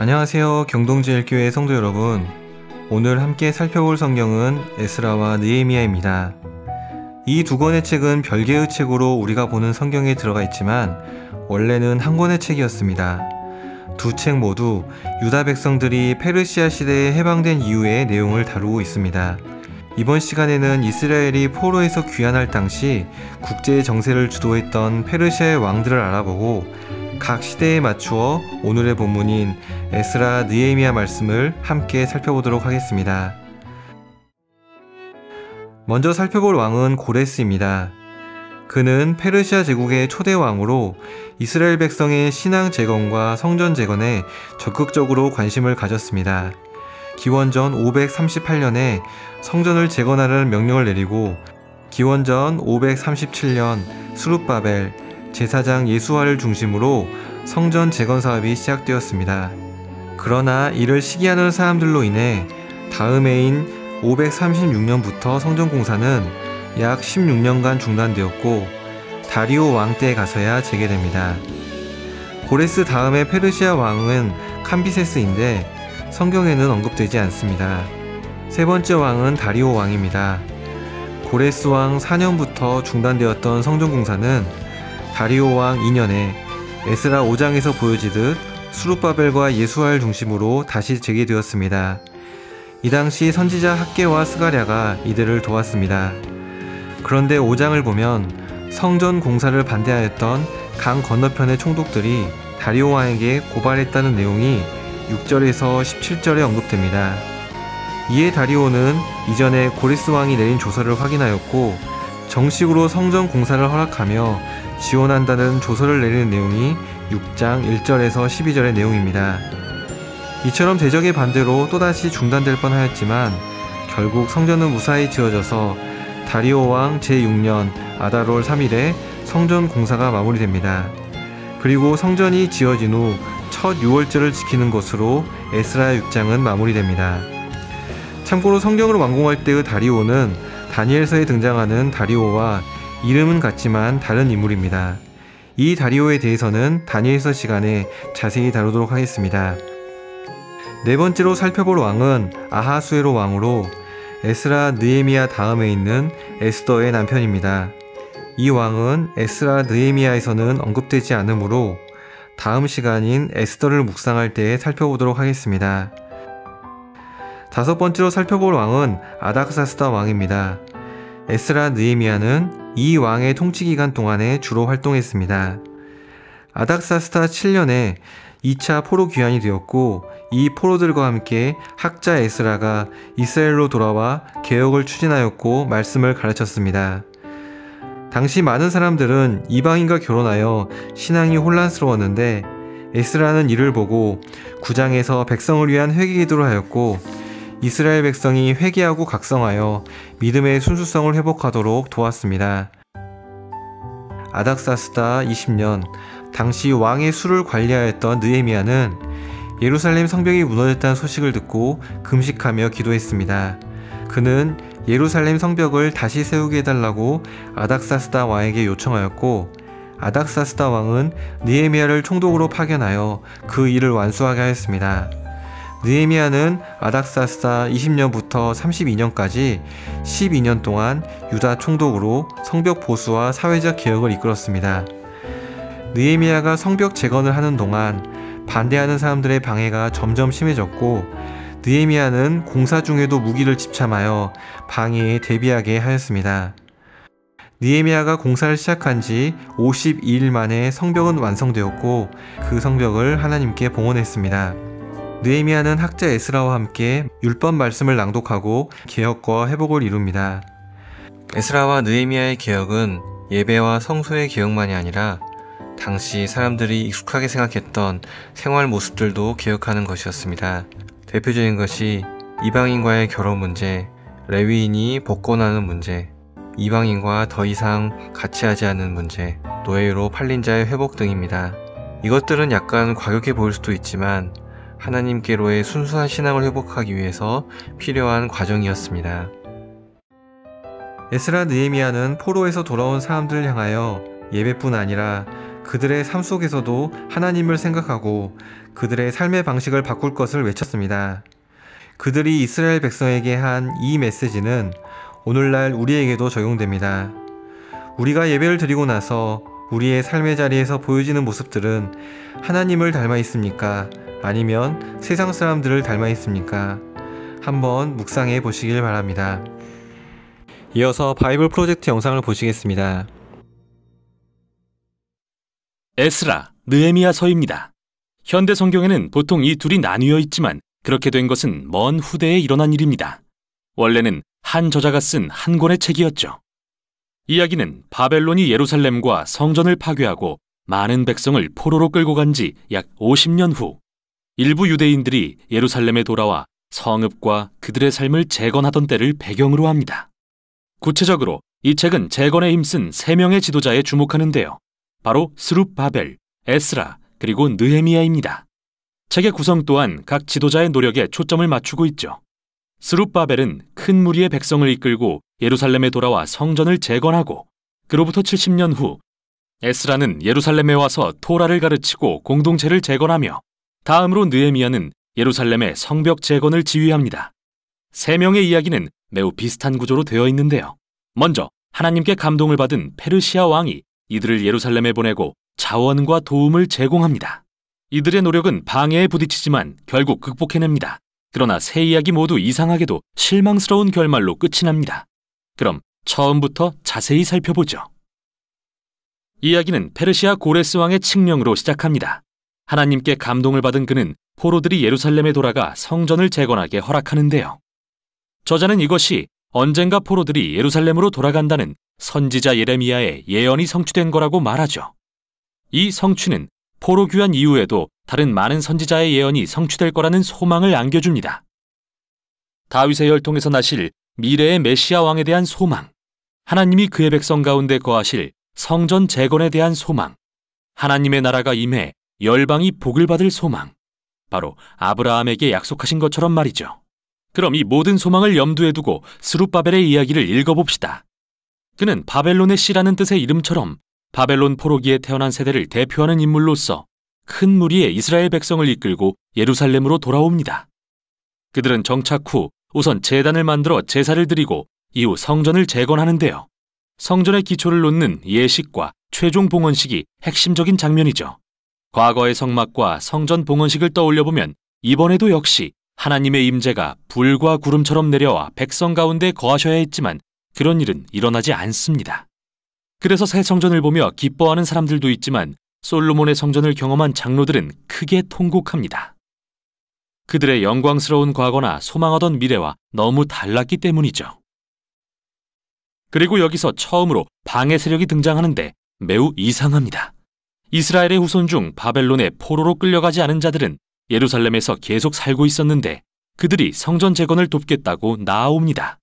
안녕하세요. 경동제일교회 성도 여러분. 오늘 함께 살펴볼 성경은 에스라와 느헤미야입니다. 이 두 권의 책은 별개의 책으로 우리가 보는 성경에 들어가 있지만 원래는 한 권의 책이었습니다. 두 책 모두 유다 백성들이 페르시아 시대에 해방된 이후의 내용을 다루고 있습니다. 이번 시간에는 이스라엘이 포로에서 귀환할 당시 국제 정세를 주도했던 페르시아의 왕들을 알아보고 각 시대에 맞추어 오늘의 본문인 에스라 느헤미야 말씀을 함께 살펴보도록 하겠습니다. 먼저 살펴볼 왕은 고레스입니다. 그는 페르시아 제국의 초대 왕으로 이스라엘 백성의 신앙 재건과 성전 재건에 적극적으로 관심을 가졌습니다. 기원전 538년에 성전을 재건하라는 명령을 내리고 기원전 537년 수룹바벨 제사장 예수화를 중심으로 성전 재건 사업이 시작되었습니다. 그러나 이를 시기하는 사람들로 인해 다음 해인 536년부터 성전 공사는 약 16년간 중단되었고 다리오 왕 때에 가서야 재개됩니다. 고레스 다음에 페르시아 왕은 캄비세스인데 성경에는 언급되지 않습니다. 세 번째 왕은 다리오 왕입니다. 고레스 왕 4년부터 중단되었던 성전 공사는 다리오 왕 2년에 에스라 5장에서 보여지듯 수룹바벨과 예수화를 중심으로 다시 재개되었습니다. 이 당시 선지자 학개와 스가랴가 이들을 도왔습니다. 그런데 5장을 보면 성전 공사를 반대하였던 강 건너편의 총독들이 다리오 왕에게 고발했다는 내용이 6절에서 17절에 언급됩니다. 이에 다리오는 이전에 고레스 왕이 내린 조서를 확인하였고 정식으로 성전 공사를 허락하며 지원한다는 조서를 내리는 내용이 6장 1절에서 12절의 내용입니다. 이처럼 대적의 반대로 또다시 중단될 뻔하였지만 결국 성전은 무사히 지어져서 다리오 왕 제6년 아달월 3일에 성전 공사가 마무리됩니다. 그리고 성전이 지어진 후 첫 6월절을 지키는 것으로 에스라 6장은 마무리됩니다. 참고로 성경을 완공할 때의 다리오는 다니엘서에 등장하는 다리오와 이름은 같지만 다른 인물입니다. 이 다리오에 대해서는 다니엘서 시간에 자세히 다루도록 하겠습니다. 네 번째로 살펴볼 왕은 아하수에로 왕으로 에스라 느헤미야 다음에 있는 에스더의 남편입니다. 이 왕은 에스라 느헤미야에서는 언급되지 않으므로 다음 시간인 에스더를 묵상할 때 살펴보도록 하겠습니다. 다섯 번째로 살펴볼 왕은 아닥사스다 왕입니다. 에스라 느헤미야는 이 왕의 통치 기간 동안에 주로 활동했습니다. 아닥사스다 7년에 2차 포로 귀환이 되었고 이 포로들과 함께 학자 에스라가 이스라엘로 돌아와 개혁을 추진하였고 말씀을 가르쳤습니다. 당시 많은 사람들은 이방인과 결혼하여 신앙이 혼란스러웠는데 에스라는 이를 보고 9장에서 백성을 위한 회개 기도를 하였고 이스라엘 백성이 회개하고 각성하여 믿음의 순수성을 회복하도록 도왔습니다. 아닥사스다 20년, 당시 왕의 수를 관리하였던 느헤미야는 예루살렘 성벽이 무너졌다는 소식을 듣고 금식하며 기도했습니다. 그는 예루살렘 성벽을 다시 세우게 해달라고 아닥사스다 왕에게 요청하였고 아닥사스다 왕은 느헤미야를 총독으로 파견하여 그 일을 완수하게 하였습니다. 느헤미야는 아닥사스다 20년부터 32년까지 12년 동안 유다 총독으로 성벽 보수와 사회적 개혁을 이끌었습니다. 느헤미야가 성벽 재건을 하는 동안 반대하는 사람들의 방해가 점점 심해졌고 느헤미야는 공사 중에도 무기를 집참하여 방해에 대비하게 하였습니다. 느헤미야가 공사를 시작한 지 52일 만에 성벽은 완성되었고 그 성벽을 하나님께 봉헌했습니다. 느헤미야는 학자 에스라와 함께 율법 말씀을 낭독하고 개혁과 회복을 이룹니다. 에스라와 느헤미야의 개혁은 예배와 성소의 개혁만이 아니라 당시 사람들이 익숙하게 생각했던 생활 모습들도 개혁하는 것이었습니다. 대표적인 것이 이방인과의 결혼 문제, 레위인이 복권하는 문제, 이방인과 더 이상 같이 하지 않는 문제, 노예로 팔린 자의 회복 등입니다. 이것들은 약간 과격해 보일 수도 있지만 하나님께로의 순수한 신앙을 회복하기 위해서 필요한 과정이었습니다. 에스라 느헤미야는 포로에서 돌아온 사람들을 향하여 예배뿐 아니라 그들의 삶 속에서도 하나님을 생각하고 그들의 삶의 방식을 바꿀 것을 외쳤습니다. 그들이 이스라엘 백성에게 한 이 메시지는 오늘날 우리에게도 적용됩니다. 우리가 예배를 드리고 나서 우리의 삶의 자리에서 보여지는 모습들은 하나님을 닮아 있습니까? 아니면 세상 사람들을 닮아 있습니까? 한번 묵상해 보시길 바랍니다. 이어서 바이블 프로젝트 영상을 보시겠습니다. 에스라, 느헤미야서입니다. 현대 성경에는 보통 이 둘이 나뉘어 있지만 그렇게 된 것은 먼 후대에 일어난 일입니다. 원래는 한 저자가 쓴 한 권의 책이었죠. 이야기는 바벨론이 예루살렘과 성전을 파괴하고 많은 백성을 포로로 끌고 간 지 약 50년 후 일부 유대인들이 예루살렘에 돌아와 성읍과 그들의 삶을 재건하던 때를 배경으로 합니다. 구체적으로 이 책은 재건에 힘쓴 3명의 지도자에 주목하는데요. 바로 스룹바벨, 에스라, 그리고 느헤미야입니다. 책의 구성 또한 각 지도자의 노력에 초점을 맞추고 있죠. 스룹바벨은 큰 무리의 백성을 이끌고 예루살렘에 돌아와 성전을 재건하고 그로부터 70년 후 에스라는 예루살렘에 와서 토라를 가르치고 공동체를 재건하며 다음으로 느헤미야는 예루살렘의 성벽 재건을 지휘합니다. 3명의 이야기는 매우 비슷한 구조로 되어 있는데요. 먼저 하나님께 감동을 받은 페르시아 왕이 이들을 예루살렘에 보내고 자원과 도움을 제공합니다. 이들의 노력은 방해에 부딪히지만 결국 극복해냅니다. 그러나 세 이야기 모두 이상하게도 실망스러운 결말로 끝이 납니다. 그럼 처음부터 자세히 살펴보죠. 이야기는 페르시아 고레스 왕의 칙령으로 시작합니다. 하나님께 감동을 받은 그는 포로들이 예루살렘에 돌아가 성전을 재건하게 허락하는데요. 저자는 이것이 언젠가 포로들이 예루살렘으로 돌아간다는 선지자 예레미야의 예언이 성취된 거라고 말하죠. 이 성취는 포로 귀환 이후에도 다른 많은 선지자의 예언이 성취될 거라는 소망을 안겨줍니다. 다윗의 혈통에서 나실 미래의 메시아 왕에 대한 소망, 하나님이 그의 백성 가운데 거하실 성전 재건에 대한 소망, 하나님의 나라가 임해 열방이 복을 받을 소망, 바로 아브라함에게 약속하신 것처럼 말이죠. 그럼 이 모든 소망을 염두에 두고 스룹바벨의 이야기를 읽어봅시다. 그는 바벨론의 씨라는 뜻의 이름처럼 바벨론 포로기에 태어난 세대를 대표하는 인물로서 큰 무리의 이스라엘 백성을 이끌고 예루살렘으로 돌아옵니다. 그들은 정착 후 우선 제단을 만들어 제사를 드리고 이후 성전을 재건하는데요. 성전의 기초를 놓는 예식과 최종 봉헌식이 핵심적인 장면이죠. 과거의 성막과 성전 봉헌식을 떠올려보면 이번에도 역시 하나님의 임재가 불과 구름처럼 내려와 백성 가운데 거하셔야 했지만 그런 일은 일어나지 않습니다. 그래서 새 성전을 보며 기뻐하는 사람들도 있지만 솔로몬의 성전을 경험한 장로들은 크게 통곡합니다. 그들의 영광스러운 과거나 소망하던 미래와 너무 달랐기 때문이죠. 그리고 여기서 처음으로 방해 세력이 등장하는데 매우 이상합니다. 이스라엘의 후손 중 바벨론의 포로로 끌려가지 않은 자들은 예루살렘에서 계속 살고 있었는데 그들이 성전 재건을 돕겠다고 나아옵니다.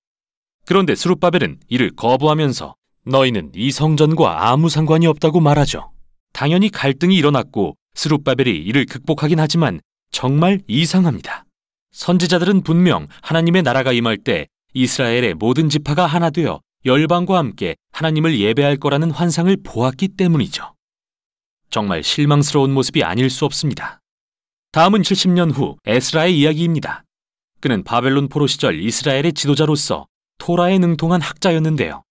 그런데 스룹바벨은 이를 거부하면서 너희는 이 성전과 아무 상관이 없다고 말하죠. 당연히 갈등이 일어났고 스룹바벨이 이를 극복하긴 하지만 정말 이상합니다. 선지자들은 분명 하나님의 나라가 임할 때 이스라엘의 모든 지파가 하나 되어 열방과 함께 하나님을 예배할 거라는 환상을 보았기 때문이죠. 정말 실망스러운 모습이 아닐 수 없습니다. 다음은 70년 후 에스라의 이야기입니다. 그는 바벨론 포로 시절 이스라엘의 지도자로서 토라에 능통한 학자였는데요.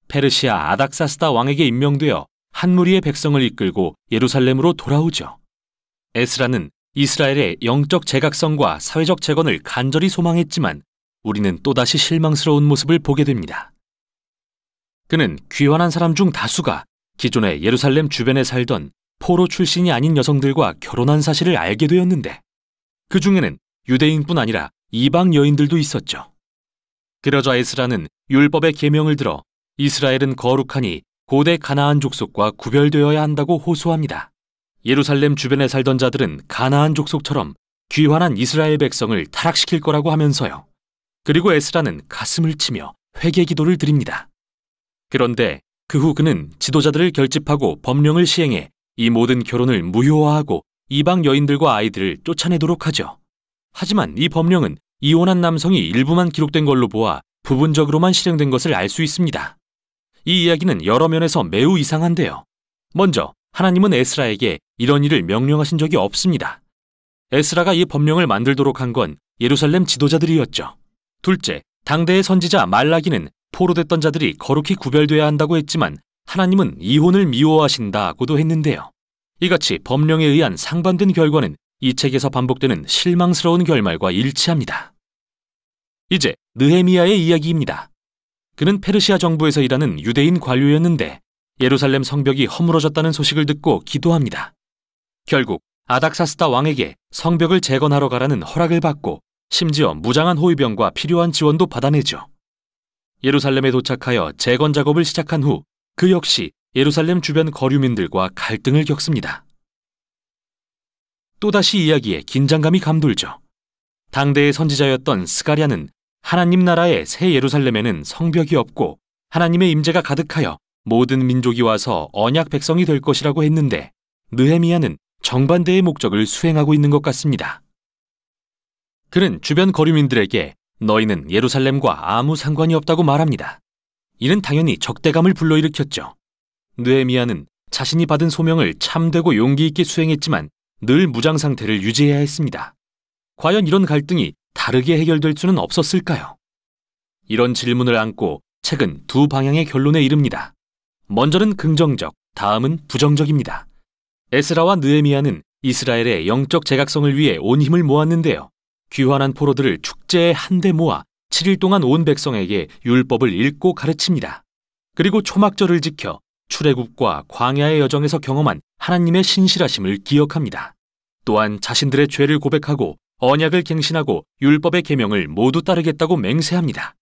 페르시아 아닥사스다 왕에게 임명되어 한 무리의 백성을 이끌고 예루살렘으로 돌아오죠. 에스라는 이스라엘의 영적 재각성과 사회적 재건을 간절히 소망했지만 우리는 또다시 실망스러운 모습을 보게 됩니다. 그는 귀환한 사람 중 다수가 기존에 예루살렘 주변에 살던 포로 출신이 아닌 여성들과 결혼한 사실을 알게 되었는데 그 중에는 유대인뿐 아니라 이방 여인들도 있었죠. 그러자 에스라는 율법의 계명을 들어 이스라엘은 거룩하니 고대 가나안 족속과 구별되어야 한다고 호소합니다. 예루살렘 주변에 살던 자들은 가나안 족속처럼 귀환한 이스라엘 백성을 타락시킬 거라고 하면서요. 그리고 에스라는 가슴을 치며 회개 기도를 드립니다. 그런데 그 후 그는 지도자들을 결집하고 법령을 시행해 이 모든 결혼을 무효화하고 이방 여인들과 아이들을 쫓아내도록 하죠. 하지만 이 법령은 이혼한 남성이 일부만 기록된 걸로 보아 부분적으로만 실행된 것을 알 수 있습니다. 이 이야기는 여러 면에서 매우 이상한데요. 먼저 하나님은 에스라에게 이런 일을 명령하신 적이 없습니다. 에스라가 이 법령을 만들도록 한 건 예루살렘 지도자들이었죠. 둘째, 당대의 선지자 말라기는 포로됐던 자들이 거룩히 구별돼야 한다고 했지만 하나님은 이혼을 미워하신다고도 했는데요. 이같이 법령에 의한 상반된 결과는 이 책에서 반복되는 실망스러운 결말과 일치합니다. 이제 느헤미야의 이야기입니다. 그는 페르시아 정부에서 일하는 유대인 관료였는데 예루살렘 성벽이 허물어졌다는 소식을 듣고 기도합니다. 결국 아닥사스다 왕에게 성벽을 재건하러 가라는 허락을 받고 심지어 무장한 호위병과 필요한 지원도 받아내죠. 예루살렘에 도착하여 재건 작업을 시작한 후 그 역시 예루살렘 주변 거류민들과 갈등을 겪습니다. 또다시 이야기에 긴장감이 감돌죠. 당대의 선지자였던 스가랴는 하나님 나라의 새 예루살렘에는 성벽이 없고 하나님의 임재가 가득하여 모든 민족이 와서 언약 백성이 될 것이라고 했는데 느헤미야는 정반대의 목적을 수행하고 있는 것 같습니다. 그는 주변 거류민들에게 너희는 예루살렘과 아무 상관이 없다고 말합니다. 이는 당연히 적대감을 불러일으켰죠. 느헤미야는 자신이 받은 소명을 참되고 용기 있게 수행했지만 늘 무장 상태를 유지해야 했습니다. 과연 이런 갈등이 다르게 해결될 수는 없었을까요? 이런 질문을 안고 책은 두 방향의 결론에 이릅니다. 먼저는 긍정적, 다음은 부정적입니다. 에스라와 느헤미야는 이스라엘의 영적 재각성을 위해 온 힘을 모았는데요. 귀환한 포로들을 축제에 한데 모아 7일 동안 온 백성에게 율법을 읽고 가르칩니다. 그리고 초막절을 지켜 출애굽과 광야의 여정에서 경험한 하나님의 신실하심을 기억합니다. 또한 자신들의 죄를 고백하고 언약을 갱신하고 율법의 계명을 모두 따르겠다고 맹세합니다.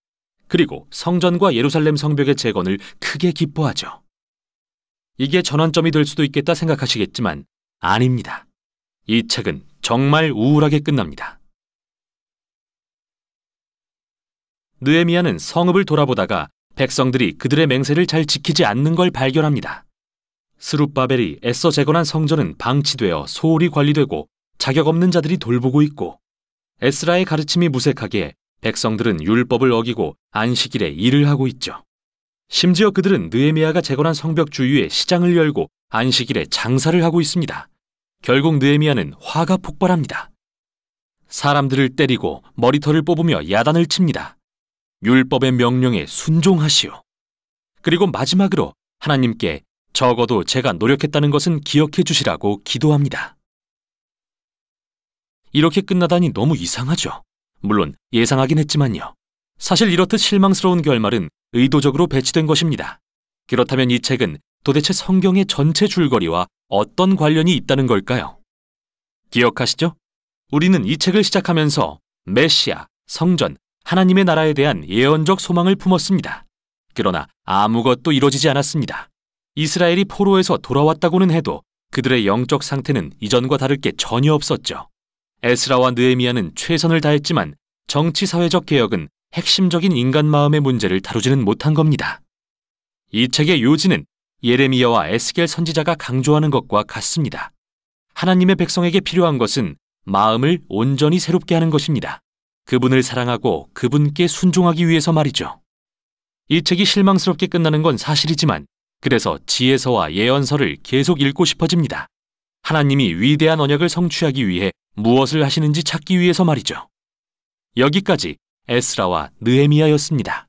그리고 성전과 예루살렘 성벽의 재건을 크게 기뻐하죠. 이게 전환점이 될 수도 있겠다 생각하시겠지만 아닙니다. 이 책은 정말 우울하게 끝납니다. 느헤미야는 성읍을 돌아보다가 백성들이 그들의 맹세를 잘 지키지 않는 걸 발견합니다. 스룹바벨이 애써 재건한 성전은 방치되어 소홀히 관리되고 자격 없는 자들이 돌보고 있고 에스라의 가르침이 무색하게 백성들은 율법을 어기고 안식일에 일을 하고 있죠. 심지어 그들은 느헤미야가 재건한 성벽 주위에 시장을 열고 안식일에 장사를 하고 있습니다. 결국 느헤미야는 화가 폭발합니다. 사람들을 때리고 머리털을 뽑으며 야단을 칩니다. 율법의 명령에 순종하시오. 그리고 마지막으로 하나님께 적어도 제가 노력했다는 것은 기억해 주시라고 기도합니다. 이렇게 끝나다니 너무 이상하죠. 물론 예상하긴 했지만요. 사실 이렇듯 실망스러운 결말은 의도적으로 배치된 것입니다. 그렇다면 이 책은 도대체 성경의 전체 줄거리와 어떤 관련이 있다는 걸까요? 기억하시죠? 우리는 이 책을 시작하면서 메시아, 성전, 하나님의 나라에 대한 예언적 소망을 품었습니다. 그러나 아무것도 이루어지지 않았습니다. 이스라엘이 포로에서 돌아왔다고는 해도 그들의 영적 상태는 이전과 다를 게 전혀 없었죠. 에스라와 느헤미야는 최선을 다했지만 정치-사회적 개혁은 핵심적인 인간 마음의 문제를 다루지는 못한 겁니다. 이 책의 요지는 예레미야와 에스겔 선지자가 강조하는 것과 같습니다. 하나님의 백성에게 필요한 것은 마음을 온전히 새롭게 하는 것입니다. 그분을 사랑하고 그분께 순종하기 위해서 말이죠. 이 책이 실망스럽게 끝나는 건 사실이지만 그래서 지혜서와 예언서를 계속 읽고 싶어집니다. 하나님이 위대한 언약을 성취하기 위해 무엇을 하시는지 찾기 위해서 말이죠. 여기까지 에스라와 느헤미야였습니다.